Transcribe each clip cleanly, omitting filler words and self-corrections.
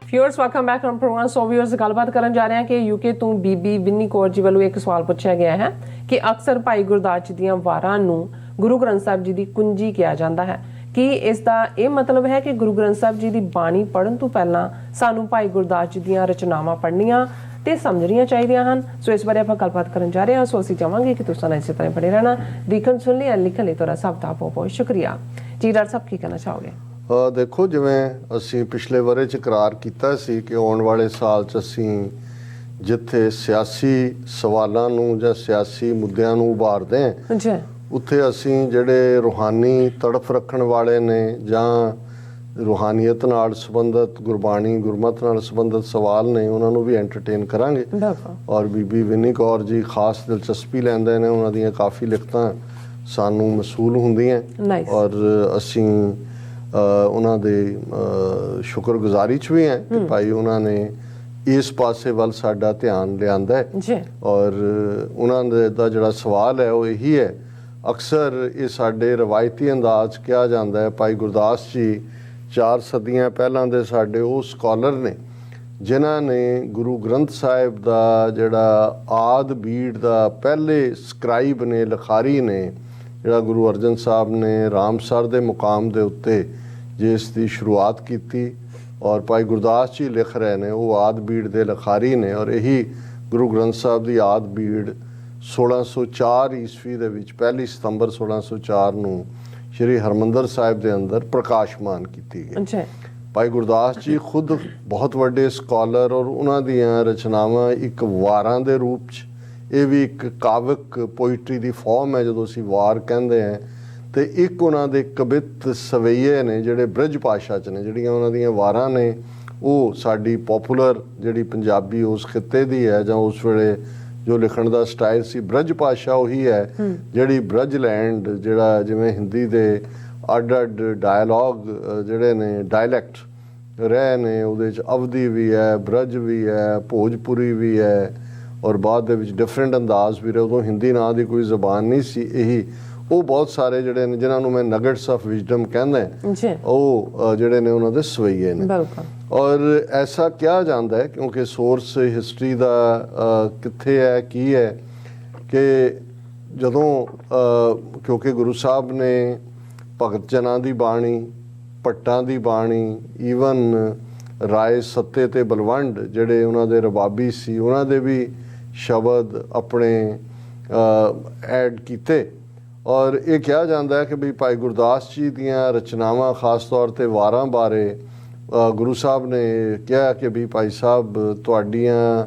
Viewers welcome back from programme. So viewers गलबात करन जा रहे हैं कि यूके ਤੋਂ ਬੀਬੀ ਵਿੰਨੀ ਕੌਰ ਜੀ ਵੱਲੋਂ ਇੱਕ ਸਵਾਲ ਪੁੱਛਿਆ ਗਿਆ ਹੈ ਕਿ ਅਕਸਰ ਭਾਈ ਗੁਰਦਾਸ ਜੀ ਦੀਆਂ ਵਾਰਾਂ ਨੂੰ ਗੁਰੂ ਗ੍ਰੰਥ ਸਾਹਿਬ ਜੀ ਦੀ ਕੁੰਜੀ ਕਿਹਾ ਜਾਂਦਾ ਹੈ। ਕੀ ਇਸ ਦਾ ਇਹ ਮਤਲਬ ਹੈ ਕਿ ਗੁਰੂ ਗ੍ਰੰਥ ਸਾਹਿਬ ਜੀ ਦੀ ਬਾਣੀ ਪੜ੍ਹਨ ਤੋਂ ਪਹਿਲਾਂ ਸਾਨੂੰ ਭਾਈ ਗੁਰਦਾਸ ਜੀ ਦੀਆਂ ਰਚਨਾਵਾਂ ਪੜ੍ਹਨੀਆਂ ਤੇ ਸਮਝਣੀਆਂ ਚਾਹੀਦੀਆਂ ਹਨ? ਸੋ ਇਸ ਬਾਰੇ ਆਪਾਂ ਗੱਲਬਾਤ ਕਰਨ ਜਾ ਰਹੇ ਹਾਂ। ਸੋ ਅਸੀਂ ਚਾਹਾਂਗੇ ਕਿ ਤੁਸੀਂ ਇਸੇ ਤਰ੍ਹਾਂ ਪੜ੍ਹੇ ਰਹਿਣਾ, ਦੇਖਣ ਸੁਣ ਲਈ ਲਿਖਣ ਲਈ ਤੁਹਾਡਾ ਸਭ ਦਾ ਬਹੁਤ ਬਹੁਤ ਸ਼ੁਕਰੀਆ ਜੀ। ਡਾਕਟਰ ਸਾਹਿਬ ਕੀ ਕਹਿਣਾ ਚਾਹੋਗੇ? ਦੇਖੋ, ਜਿਵੇਂ ਅਸੀਂ ਪਿਛਲੇ ਵਰੇ 'ਚ ਇਕਰਾਰ ਕੀਤਾ ਸੀ ਕਿ ਆਉਣ ਵਾਲੇ ਸਾਲ 'ਚ ਅਸੀਂ ਜਿੱਥੇ ਸਿਆਸੀ ਸਵਾਲਾਂ ਨੂੰ ਜਾਂ ਸਿਆਸੀ ਮੁੱਦਿਆਂ ਨੂੰ ਉਭਾਰਦੇ ਹਾਂ ਉੱਥੇ ਅਸੀਂ ਜਿਹੜੇ ਰੂਹਾਨੀ ਤੜਫ ਰੱਖਣ ਵਾਲੇ ਨੇ ਜਾਂ ਰੂਹਾਨੀਅਤ ਨਾਲ ਸੰਬੰਧਿਤ ਗੁਰਬਾਣੀ ਗੁਰਮਤ ਨਾਲ ਸੰਬੰਧਿਤ ਸਵਾਲ ਨੇ ਉਹਨਾਂ ਨੂੰ ਵੀ ਐਂਟਰਟੇਨ ਕਰਾਂਗੇ। ਔਰ ਬੀਬੀ ਵਿੰਨੀ ਕੌਰ ਜੀ ਖਾਸ ਦਿਲਚਸਪੀ ਲੈਂਦੇ ਨੇ, ਉਹਨਾਂ ਦੀਆਂ ਕਾਫੀ ਲਿਖਤਾਂ ਸਾਨੂੰ ਮਸੂਲ ਹੁੰਦੀਆਂ ਔਰ ਅਸੀਂ ਉਹਨਾਂ ਦੇ ਸ਼ੁਕਰਗੁਜ਼ਾਰੀ 'ਚ ਵੀ ਹੈ ਕਿ ਭਾਈ ਉਹਨਾਂ ਨੇ ਇਸ ਪਾਸੇ ਵੱਲ ਸਾਡਾ ਧਿਆਨ ਲਿਆਂਦਾ ਹੈ। ਔਰ ਉਹਨਾਂ ਦਾ ਜਿਹੜਾ ਸਵਾਲ ਹੈ ਉਹ ਇਹੀ ਹੈ, ਅਕਸਰ ਇਹ ਸਾਡੇ ਰਵਾਇਤੀ ਅੰਦਾਜ਼ ਕਿਹਾ ਜਾਂਦਾ ਹੈ ਭਾਈ ਗੁਰਦਾਸ ਜੀ 4 ਸਦੀਆਂ ਪਹਿਲਾਂ ਦੇ ਸਾਡੇ ਉਹ ਸਕਾਲਰ ਨੇ ਜਿਨ੍ਹਾਂ ਨੇ ਗੁਰੂ ਗ੍ਰੰਥ ਸਾਹਿਬ ਦਾ ਜਿਹੜਾ ਆਦ ਬੀੜ ਦਾ ਪਹਿਲੇ ਸਕਰਾਈਬ ਨੇ, ਲਿਖਾਰੀ ਨੇ, ਜਿਹੜਾ ਗੁਰੂ ਅਰਜਨ ਸਾਹਿਬ ਨੇ ਰਾਮਸਰ ਦੇ ਮੁਕਾਮ ਦੇ ਉੱਤੇ ਜਿਸ ਦੀ ਸ਼ੁਰੂਆਤ ਕੀਤੀ ਔਰ ਭਾਈ ਗੁਰਦਾਸ ਜੀ ਲਿਖ ਰਹੇ ਨੇ, ਉਹ ਆਦ ਬੀੜ ਦੇ ਲਿਖਾਰੀ ਨੇ। ਔਰ ਇਹੀ ਗੁਰੂ ਗ੍ਰੰਥ ਸਾਹਿਬ ਦੀ ਆਦ ਬੀੜ 1604 ਈਸਵੀ ਦੇ ਵਿੱਚ 1 ਸਤੰਬਰ 1604 ਨੂੰ ਸ਼੍ਰੀ ਹਰਿਮੰਦਰ ਸਾਹਿਬ ਦੇ ਅੰਦਰ ਪ੍ਰਕਾਸ਼ਮਾਨ ਕੀਤੀ ਗਈ। ਭਾਈ ਗੁਰਦਾਸ ਜੀ ਖੁਦ ਬਹੁਤ ਵੱਡੇ ਸਕਾਲਰ ਔਰ ਉਹਨਾਂ ਦੀਆਂ ਰਚਨਾਵਾਂ ਇੱਕ ਵਾਰਾਂ ਦੇ ਰੂਪ 'ਚ, ਇਹ ਵੀ ਇੱਕ ਕਾਵਿਕ ਪੋਇਟਰੀ ਦੀ ਫਾਰਮ ਹੈ ਜਦੋਂ ਅਸੀਂ ਵਾਰ ਕਹਿੰਦੇ ਹਾਂ, ਅਤੇ ਇੱਕ ਉਹਨਾਂ ਦੇ ਕਵਿਤ ਸਵਈਏ ਨੇ ਜਿਹੜੇ ਬ੍ਰਜ ਭਾਸ਼ਾ 'ਚ ਨੇ, ਜਿਹੜੀਆਂ ਉਹਨਾਂ ਦੀਆਂ ਵਾਰਾਂ ਨੇ ਉਹ ਸਾਡੀ ਪੋਪੂਲਰ ਜਿਹੜੀ ਪੰਜਾਬੀ ਉਸ ਖਿੱਤੇ ਦੀ ਹੈ ਜਾਂ ਉਸ ਵੇਲੇ ਜੋ ਲਿਖਣ ਦਾ ਸਟਾਈਲ ਸੀ ਬ੍ਰਜ ਭਾਸ਼ਾ ਉਹੀ ਹੈ ਜਿਹੜੀ ਬ੍ਰਜ ਲੈਂਡ, ਜਿਹੜਾ ਜਿਵੇਂ ਹਿੰਦੀ ਦੇ ਅੱਡ ਅੱਡ ਡਾਇਲੋਗ ਜਿਹੜੇ ਨੇ ਡਾਇਲੈਕਟ ਰਹੇ ਨੇ, ਉਹਦੇ 'ਚ ਅਵਧੀ ਵੀ ਹੈ, ਬ੍ਰਜ ਵੀ ਹੈ, ਭੋਜਪੁਰੀ ਵੀ ਹੈ ਔਰ ਬਾਅਦ ਦੇ ਵਿੱਚ ਡਿਫਰੈਂਟ ਅੰਦਾਜ਼ ਵੀ ਰਹੇ। ਉਦੋਂ ਹਿੰਦੀ ਨਾਂ ਦੀ ਕੋਈ ਜ਼ਬਾਨ ਨਹੀਂ ਸੀ। ਇਹੀ ਉਹ ਬਹੁਤ ਸਾਰੇ ਜਿਹੜੇ ਨੇ ਜਿਨ੍ਹਾਂ ਨੂੰ ਮੈਂ ਨਗਟਸ ਆਫ ਵਿਜ਼ਡਮ ਕਹਿੰਦਾ, ਉਹ ਜਿਹੜੇ ਨੇ ਉਹਨਾਂ ਦੇ ਸਵਈਏ ਨੇ। ਔਰ ਐਸਾ ਕਿਹਾ ਜਾਂਦਾ ਹੈ ਕਿਉਂਕਿ ਸੋਰਸ ਹਿਸਟਰੀ ਦਾ ਕਿੱਥੇ ਹੈ ਕੀ ਹੈ ਕਿ ਜਦੋਂ ਕਿਉਂਕਿ ਗੁਰੂ ਸਾਹਿਬ ਨੇ ਭਗਤ ਜਨਾਂ ਦੀ ਬਾਣੀ, ਭੱਟਾਂ ਦੀ ਬਾਣੀ, ਈਵਨ ਰਾਏ ਸੱਤੇ ਤੇ ਬਲਵੰਡ ਜਿਹੜੇ ਉਹਨਾਂ ਦੇ ਰਬਾਬੀ ਸੀ ਉਹਨਾਂ ਦੇ ਵੀ ਸ਼ਬਦ ਆਪਣੇ ਐਡ ਕੀਤੇ। ਔਰ ਇਹ ਕਿਹਾ ਜਾਂਦਾ ਹੈ ਕਿ ਵੀ ਭਾਈ ਗੁਰਦਾਸ ਜੀ ਦੀਆਂ ਰਚਨਾਵਾਂ ਖਾਸ ਤੌਰ 'ਤੇ ਵਾਰਾਂ ਬਾਰੇ ਗੁਰੂ ਸਾਹਿਬ ਨੇ ਕਿਹਾ ਕਿ ਵੀ ਭਾਈ ਸਾਹਿਬ ਤੁਹਾਡੀਆਂ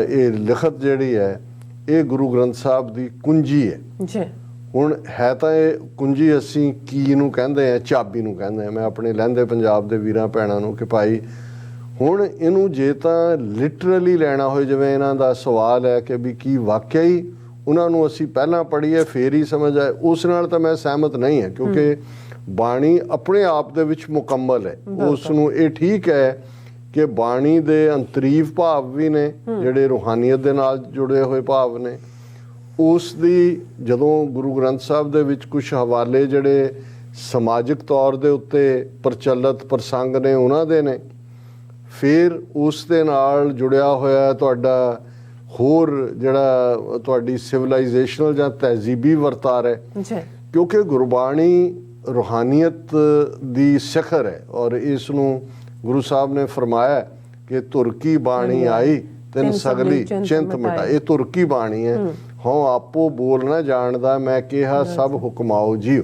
ਇਹ ਲਿਖਤ ਜਿਹੜੀ ਹੈ ਇਹ ਗੁਰੂ ਗ੍ਰੰਥ ਸਾਹਿਬ ਦੀ ਕੁੰਜੀ ਹੈ। ਹੁਣ ਹੈ ਤਾਂ ਇਹ ਕੁੰਜੀ ਅਸੀਂ ਕੀ ਨੂੰ ਕਹਿੰਦੇ ਹਾਂ, ਚਾਬੀ ਨੂੰ ਕਹਿੰਦੇ ਹਾਂ। ਮੈਂ ਆਪਣੇ ਲਹਿੰਦੇ ਪੰਜਾਬ ਦੇ ਵੀਰਾਂ ਭੈਣਾਂ ਨੂੰ ਕਿ ਭਾਈ ਹੁਣ ਇਹਨੂੰ ਜੇ ਤਾਂ ਲਿਟਰਲੀ ਲੈਣਾ ਹੋਏ, ਜਿਵੇਂ ਇਹਨਾਂ ਦਾ ਸਵਾਲ ਹੈ ਕਿ ਵੀ ਕੀ ਵਾਕਿਆ ਹੀ ਉਹਨਾਂ ਨੂੰ ਅਸੀਂ ਪਹਿਲਾਂ ਪੜ੍ਹੀਏ ਫੇਰ ਹੀ ਸਮਝ ਆਏ, ਉਸ ਨਾਲ ਤਾਂ ਮੈਂ ਸਹਿਮਤ ਨਹੀਂ ਹਾਂ ਕਿਉਂਕਿ ਬਾਣੀ ਆਪਣੇ ਆਪ ਦੇ ਵਿੱਚ ਮੁਕੰਮਲ ਹੈ। ਉਸ ਨੂੰ ਇਹ ਠੀਕ ਹੈ ਕਿ ਬਾਣੀ ਦੇ ਅੰਤਰੀਵ ਭਾਵ ਵੀ ਨੇ ਜਿਹੜੇ ਰੂਹਾਨੀਅਤ ਦੇ ਨਾਲ ਜੁੜੇ ਹੋਏ ਭਾਵ ਨੇ। ਉਸ ਦੀ ਜਦੋਂ ਗੁਰੂ ਗ੍ਰੰਥ ਸਾਹਿਬ ਦੇ ਵਿੱਚ ਕੁਝ ਹਵਾਲੇ ਜਿਹੜੇ ਸਮਾਜਿਕ ਤੌਰ ਦੇ ਉੱਤੇ ਪ੍ਰਚਲਿਤ ਪ੍ਰਸੰਗ ਨੇ ਉਹਨਾਂ ਦੇ ਨੇ, ਫਿਰ ਉਸ ਦੇ ਨਾਲ ਜੁੜਿਆ ਹੋਇਆ ਤੁਹਾਡਾ ਹੋਰ ਜਿਹੜਾ ਤੁਹਾਡੀ ਸਿਵਲਾਈਜੇਸ਼ਨਲ ਜਾਂ ਤਹਿਜ਼ੀਬੀ ਵਰਤਾਰ ਹੈ ਕਿਉਂਕਿ ਗੁਰਬਾਣੀ ਰੂਹਾਨੀਅਤ ਦੀ ਸਿਖਰ ਹੈ। ਔਰ ਇਸ ਨੂੰ ਗੁਰੂ ਸਾਹਿਬ ਨੇ ਫਰਮਾਇਆ ਕਿ ਤੁਰਕੀ ਬਾਣੀ ਆਈ ਤਿੰਨ ਸਗਲੀ ਚਿੰਤ ਮਿਟਾਈ। ਇਹ ਤੁਰਕੀ ਬਾਣੀ ਹੈ। ਹਾਂ ਆਪੋ ਬੋਲ ਨਾ ਜਾਣਦਾ ਮੈਂ ਕਿਹਾ ਸਭ ਹੁਕਮਾਓ ਜੀਓ।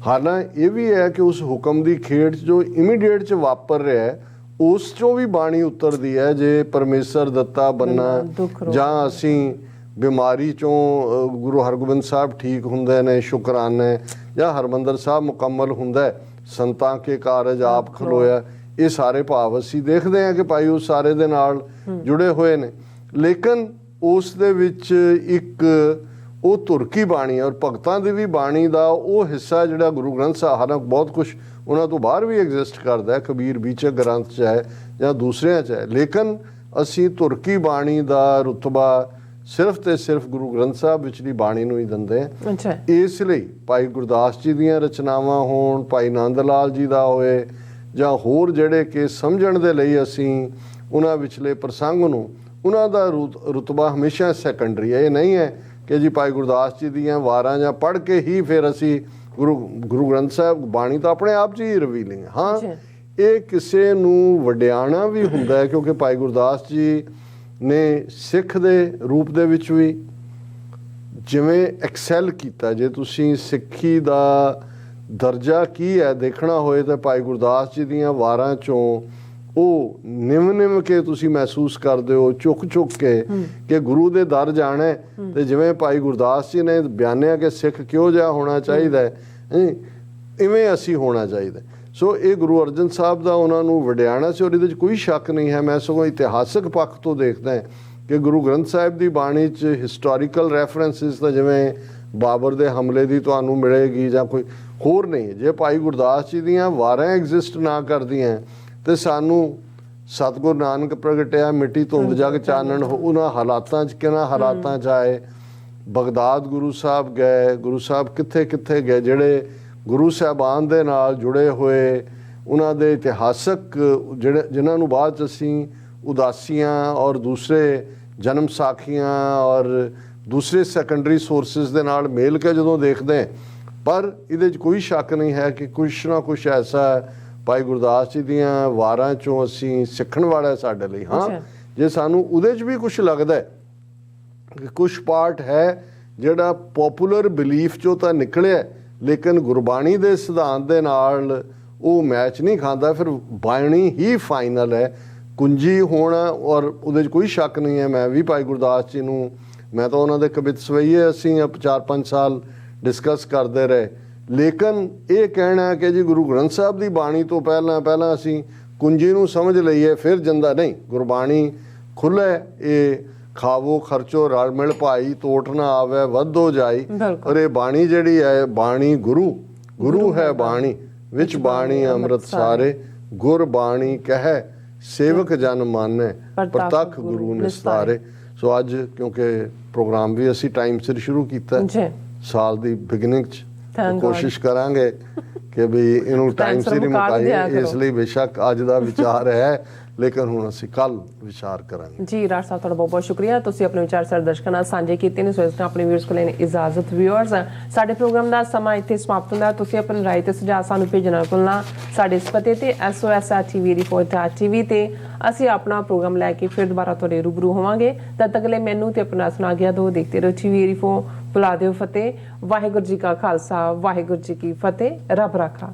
ਹਾਲਾਂਕਿ ਇਹ ਵੀ ਹੈ ਕਿ ਉਸ ਹੁਕਮ ਦੀ ਖੇਡ ਜੋ ਇਮੀਡੀਏਟ 'ਚ ਵਾਪਰ ਰਿਹਾ ਹੈ ਉਸ 'ਚੋਂ ਵੀ ਬਾਣੀ ਉਤਰਦੀ ਹੈ। ਜੇ ਪਰਮੇਸ਼ਰ ਦਿੱਤਾ ਬੰਨਾ ਜਾਂ ਅਸੀਂ ਬਿਮਾਰੀ 'ਚੋਂ ਗੁਰੂ ਹਰਗੋਬਿੰਦ ਸਾਹਿਬ ਠੀਕ ਹੁੰਦੇ ਨੇ ਸ਼ੁਕਰਾਨੇ, ਜਾਂ ਹਰਿਮੰਦਰ ਸਾਹਿਬ ਮੁਕੰਮਲ ਹੁੰਦਾ, ਸੰਤਾਂ ਕੇ ਕਾਰਜ ਆਪ ਖਲੋਇਆ, ਇਹ ਸਾਰੇ ਭਾਵ ਅਸੀਂ ਦੇਖਦੇ ਹਾਂ ਕਿ ਭਾਈ ਉਸ ਸਾਰੇ ਦੇ ਨਾਲ ਜੁੜੇ ਹੋਏ ਨੇ। ਲੇਕਿਨ ਉਸ ਦੇ ਵਿੱਚ ਇੱਕ ਉਹ ਤੁਰਕੀ ਬਾਣੀ ਔਰ ਭਗਤਾਂ ਦੀ ਵੀ ਬਾਣੀ ਦਾ ਉਹ ਹਿੱਸਾ ਜਿਹੜਾ ਗੁਰੂ ਗ੍ਰੰਥ ਸਾਹਿਬ, ਹਾਲਾਂਕਿ ਬਹੁਤ ਕੁਛ ਉਹਨਾਂ ਤੋਂ ਬਾਹਰ ਵੀ ਐਗਜ਼ਿਸਟ ਕਰਦਾ ਹੈ, ਕਬੀਰ ਬੀਚਕ ਗ੍ਰੰਥ 'ਚ ਹੈ ਜਾਂ ਦੂਸਰਿਆਂ 'ਚ ਹੈ, ਲੇਕਿਨ ਅਸੀਂ ਤੁਰਕੀ ਬਾਣੀ ਦਾ ਰੁਤਬਾ ਸਿਰਫ ਤੇ ਸਿਰਫ ਗੁਰੂ ਗ੍ਰੰਥ ਸਾਹਿਬ ਵਿਚਲੀ ਬਾਣੀ ਨੂੰ ਹੀ ਦਿੰਦੇ ਹਾਂ। ਇਸ ਲਈ ਭਾਈ ਗੁਰਦਾਸ ਜੀ ਦੀਆਂ ਰਚਨਾਵਾਂ ਹੋਣ, ਭਾਈ ਨੰਦ ਲਾਲ ਜੀ ਦਾ ਹੋਏ ਜਾਂ ਹੋਰ ਜਿਹੜੇ ਕਿ ਸਮਝਣ ਦੇ ਲਈ ਅਸੀਂ ਉਹਨਾਂ ਵਿਚਲੇ ਪ੍ਰਸੰਗ ਨੂੰ, ਉਹਨਾਂ ਦਾ ਰੁਤਬਾ ਹਮੇਸ਼ਾ ਸੈਕੰਡਰੀ ਹੈ। ਇਹ ਨਹੀਂ ਹੈ ਕਿ ਜੀ ਭਾਈ ਗੁਰਦਾਸ ਜੀ ਦੀਆਂ ਵਾਰਾਂ ਜਾਂ ਪੜ੍ਹ ਕੇ ਹੀ ਫਿਰ ਅਸੀਂ ਗੁਰੂ ਗ੍ਰੰਥ ਸਾਹਿਬ ਬਾਣੀ ਤਾਂ ਆਪਣੇ ਆਪ 'ਚ ਹੀ ਰਿਵੀਲਿੰਗ। ਹਾਂ, ਇਹ ਕਿਸੇ ਨੂੰ ਵਡਿਆਣਾ ਵੀ ਹੁੰਦਾ ਹੈ, ਕਿਉਂਕਿ ਭਾਈ ਗੁਰਦਾਸ ਜੀ ਨੇ ਸਿੱਖ ਦੇ ਰੂਪ ਦੇ ਵਿੱਚ ਵੀ ਜਿਵੇਂ ਐਕਸੈਲ ਕੀਤਾ। ਜੇ ਤੁਸੀਂ ਸਿੱਖੀ ਦਾ ਦਰਜਾ ਕੀ ਹੈ ਦੇਖਣਾ ਹੋਏ ਤਾਂ ਭਾਈ ਗੁਰਦਾਸ ਜੀ ਦੀਆਂ ਵਾਰਾਂ 'ਚੋਂ ਉਹ ਨਿਮ ਕੇ ਤੁਸੀਂ ਮਹਿਸੂਸ ਕਰਦੇ ਹੋ, ਚੁੱਕ ਕੇ ਕਿ ਗੁਰੂ ਦੇ ਦਰ ਜਾਣਾ। ਤੇ ਜਿਵੇਂ ਭਾਈ ਗੁਰਦਾਸ ਜੀ ਨੇ ਬਿਆਨਿਆ ਕਿ ਸਿੱਖ ਕਿਹੋ ਜਿਹਾ ਹੋਣਾ ਚਾਹੀਦਾ, ਇਵੇਂ ਅਸੀਂ ਹੋਣਾ ਚਾਹੀਦਾ। ਸੋ ਇਹ ਗੁਰੂ ਅਰਜਨ ਸਾਹਿਬ ਦਾ ਉਹਨਾਂ ਨੂੰ ਵਡਿਆਣਾ ਸੀ, ਔਰ ਇਹਦੇ 'ਚ ਕੋਈ ਸ਼ੱਕ ਨਹੀਂ ਹੈ। ਮੈਂ ਸਗੋਂ ਇਤਿਹਾਸਕ ਪੱਖ ਤੋਂ ਦੇਖਦਾ ਕਿ ਗੁਰੂ ਗ੍ਰੰਥ ਸਾਹਿਬ ਦੀ ਬਾਣੀ 'ਚ ਹਿਸਟੋਰੀਕਲ ਰੈਫਰੈਂਸਿਸ ਤਾਂ ਜਿਵੇਂ ਬਾਬਰ ਦੇ ਹਮਲੇ ਦੀ ਤੁਹਾਨੂੰ ਮਿਲੇਗੀ ਜਾਂ ਕੋਈ ਹੋਰ ਨਹੀਂ। ਜੇ ਭਾਈ ਗੁਰਦਾਸ ਜੀ ਦੀਆਂ ਵਾਰਾਂ ਐਗਜ਼ਿਸਟ ਨਾ ਕਰਦੀਆਂ ਤੇ ਸਾਨੂੰ ਸਤਿਗੁਰੂ ਨਾਨਕ ਪ੍ਰਗਟਿਆ ਮਿੱਟੀ ਧੁੰਦ ਜਗ ਚਾਨਣ, ਉਹਨਾਂ ਹਾਲਾਤਾਂ 'ਚ ਕਿਹਨਾਂ ਹਾਲਾਤਾਂ 'ਚ ਆਏ, ਬਗਦਾਦ ਗੁਰੂ ਸਾਹਿਬ ਗਏ, ਗੁਰੂ ਸਾਹਿਬ ਕਿੱਥੇ ਕਿੱਥੇ ਗਏ, ਜਿਹੜੇ ਗੁਰੂ ਸਾਹਿਬਾਨ ਦੇ ਨਾਲ ਜੁੜੇ ਹੋਏ ਉਹਨਾਂ ਦੇ ਇਤਿਹਾਸਕ ਜਿਹੜੇ ਜਿਨ੍ਹਾਂ ਨੂੰ ਬਾਅਦ 'ਚ ਅਸੀਂ ਉਦਾਸੀਆਂ ਔਰ ਦੂਸਰੇ ਜਨਮ ਸਾਖੀਆਂ ਔਰ ਦੂਸਰੇ ਸੈਕੰਡਰੀ ਸੋਰਸਿਸ ਦੇ ਨਾਲ ਮੇਲ ਕੇ ਜਦੋਂ ਦੇਖਦੇ, ਪਰ ਇਹਦੇ 'ਚ ਕੋਈ ਸ਼ੱਕ ਨਹੀਂ ਹੈ ਕਿ ਕੁਛ ਨਾ ਕੁਛ ਐਸਾ ਭਾਈ ਗੁਰਦਾਸ ਜੀ ਦੀਆਂ ਵਾਰਾਂ 'ਚੋਂ ਅਸੀਂ ਸਿੱਖਣ ਵਾਲਾ ਸਾਡੇ ਲਈ। ਹਾਂ, ਜੇ ਸਾਨੂੰ ਉਹਦੇ 'ਚ ਵੀ ਕੁਛ ਲੱਗਦਾ ਕਿ ਕੁਛ ਪਾਰਟ ਹੈ ਜਿਹੜਾ ਪੋਪੂਲਰ ਬਿਲੀਫ 'ਚੋਂ ਤਾਂ ਨਿਕਲਿਆ ਲੇਕਿਨ ਗੁਰਬਾਣੀ ਦੇ ਸਿਧਾਂਤ ਦੇ ਨਾਲ ਉਹ ਮੈਚ ਨਹੀਂ ਖਾਂਦਾ, ਫਿਰ ਬਾਣੀ ਹੀ ਫਾਈਨਲ ਹੈ। ਕੁੰਜੀ ਹੋਣਾ ਔਰ ਉਹਦੇ 'ਚ ਕੋਈ ਸ਼ੱਕ ਨਹੀਂ ਹੈ। ਮੈਂ ਵੀ ਭਾਈ ਗੁਰਦਾਸ ਜੀ ਨੂੰ, ਮੈਂ ਤਾਂ ਉਹਨਾਂ ਦੇ ਕਵਿਤ ਸਵਈਏ ਅਸੀਂ 4-5 ਸਾਲ ਡਿਸਕਸ ਕਰਦੇ ਰਹੇ, ਲੇਕਿਨ ਇਹ ਕਹਿਣਾ ਕਿ ਜੀ ਗੁਰੂ ਗ੍ਰੰਥ ਸਾਹਿਬ ਦੀ ਬਾਣੀ ਤੋਂ ਪਹਿਲਾਂ ਅਸੀਂ ਕੁੰਜੀ ਨੂੰ ਸਮਝ ਲਈਏ ਫਿਰ ਜੰਦਾ ਨਹੀਂ। ਗੁਰਬਾਣੀ ਖੁੱਲ੍ਹੇ, ਇਹ ਖਾਵੋ ਖਰਚੋ ਰਲ ਮਿਲ ਭਾਈ, ਤੋਟ ਨਾ ਆਵੇ ਵਧੋ ਜਾਈ। ਔਰ ਇਹ ਬਾਣੀ ਜਿਹੜੀ ਹੈ, ਬਾਣੀ ਗੁਰੂ ਹੈ ਬਾਣੀ, ਵਿੱਚ ਬਾਣੀ ਅੰਮ੍ਰਿਤ ਸਾਰੇ, ਗੁਰ ਬਾਣੀ ਕਹੈ ਸੇਵਕ ਜਨ ਮਾਨੈ, ਪ੍ਰਤੱਖ ਗੁਰੂ ਨਿਸਤਾਰੇ। ਸੋ ਅੱਜ ਕਿਉਂਕਿ ਪ੍ਰੋਗਰਾਮ ਵੀ ਅਸੀਂ ਟਾਈਮ ਸਿਰ ਸ਼ੁਰੂ ਕੀਤਾ ਸਾਲ ਦੀ ਬਿਗਨਿੰਗ 'ਚ, ਕੋਸ਼ਿਸ਼ ਕਰਾਂਗੇ ਕਿ ਵੀ ਇਹਨੂੰ ਟਾਈਮ ਸਿਰ ਹੀ ਮੁਕਾਈਏ। ਇਸ ਲਈ ਬੇਸ਼ੱਕ ਅੱਜ ਦਾ ਵਿਚਾਰ ਹੈ, ਲੇਕਿਨ ਹੁਣ ਅਸੀਂ ਕੱਲ ਵਿਚਾਰ ਕਰਾਂਗੇ। ਜੀ ਰਾਜ ਸਾਹਿਬ, ਤੁਹਾਡਾ ਬਹੁਤ ਬਹੁਤ ਸ਼ੁਕਰੀਆ। ਤੁਸੀਂ ਆਪਣੇ ਵਿਚਾਰ ਸਾਡੇ ਦਰਸ਼ਕਾਂ ਨਾਲ ਸਾਂਝੇ ਕੀਤੇ ਨੇ। ਸੋ ਇਸ ਤਰ੍ਹਾਂ ਆਪਣੇ ਵੀਅਰਸ ਕੋਲ ਇਜਾਜ਼ਤ। ਵੀਅਰਸ, ਸਾਡੇ ਪ੍ਰੋਗਰਾਮ ਦਾ ਸਮਾਂ ਇੱਥੇ ਸਮਾਪਤ ਹੁੰਦਾ। ਤੁਸੀਂ ਆਪਣੀ ਰਾਏ ਤੇ ਸੁਝਾਅ ਸਾਨੂੰ ਭੇਜਣਾ ਭੁੱਲਣਾ। ਸਾਡੇ ਇਸ ਪਤੇ ਤੇ SOS@tvreporter.tv ਤੇ ਅਸੀਂ ਆਪਣਾ ਪ੍ਰੋਗਰਾਮ ਲੈ ਕੇ ਫਿਰ ਦੁਬਾਰਾ ਤੁਹਾਡੇ ਰੂਬਰੂ ਹੋਵਾਂਗੇ। ਤਦ ਤੱਕ ਲਈ ਮੈਨੂੰ ਤੇ ਆਪਣਾ ਸੁਣਾ ਗਿਆ ਦੋ ਦੇਖਦੇ ਰਹੋ TV24। ਬੁਲਾ ਦਿਓ ਫਤਿਹ। ਵਾਹਿਗੁਰੂ ਜੀ ਕਾ ਖਾਲਸਾ, ਵਾਹਿਗੁਰੂ ਜੀ ਕੀ ਫਤਿਹ। ਰੱਬ ਰਾਖਾ।